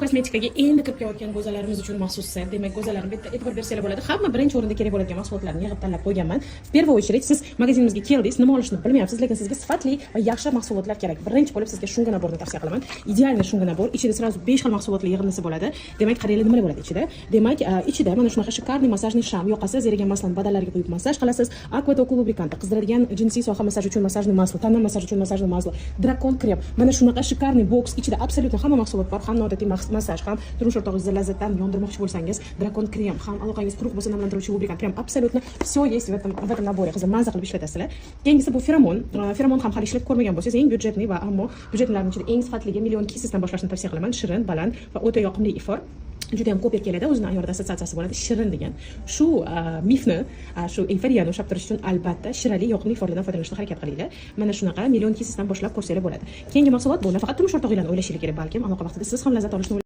kosmetikaga endi kirib kelayotgan go'zallarimiz uchun maxsus set. Demak, go'zallarga bitta e'tibor bersangiz bo'ladi. Hamma birinchi o'rinda kerak bo'ladigan mahsulotlarni yig'ib tanlab qo'yganman. В первую очередь siz magazinimizga keldingiz, nima olishni bilmayapsiz, lekin sizga sifatli va yaxshi mahsulotlar kerak. Birinchi bo'lib sizga shunga naborni tavsiya qilaman. Idealniy shunga nabor. Ichida sразу 5 xil mahsulotli yig'indisi bo'ladi. Demak, qaranglar nimalar bo'ladi ichida. Demak, ichida mana shunaqa shikarniy masajniy sham yoqasiz, erigan maslani badallarga quyib masaj qilasiz. Aqua Doku lubrikant, qizdiradigan jinsiy soha masaji uchun masajniy maslo, tana masaji uchun masajniy maslo, Drakon krem. Mana shunaqa shikarniy boks ichida absolyutno hamma mahsulot bor. Ham noodatiy masaj, ham turmush o'rtog'ingizni lazzatdan yondirmoqchi bo'lsangiz, Drakon krem, ham aloqangiz quruq bo'lsa namlantiruvchi lubrikant, prям абсолютно все есть в этом наборе. Qizim maza qilib ishlatasizlar. Keyingisi bu feromon. Feromon ham hali ishlab ko'rmagan bo'lsangiz, eng byudjetniy va ammo byudjetlarning ichida eng sifatligi million kisisidan boshlashni tavsiya qilaman. Shirin, baland va o'ta yoqimli ifor. Juda ham ko'p keladi, o'zining yorida assotsiatsiyasi bo'ladi, shirin degan. Shu mifni, shu eyforiyani ushlab turish uchun albatta shirali yoqimli iforlardan foydalanishga harakat qilinglar. Mana shunaqa million kisisidan boshlab ko'rsangiz bo'ladi. Keyingi mahsulot bu nafaqat turmush o'rtog'inglarni o'ylashingiz kerak, balkim aloqa vaqtida siz ham lazzat olishni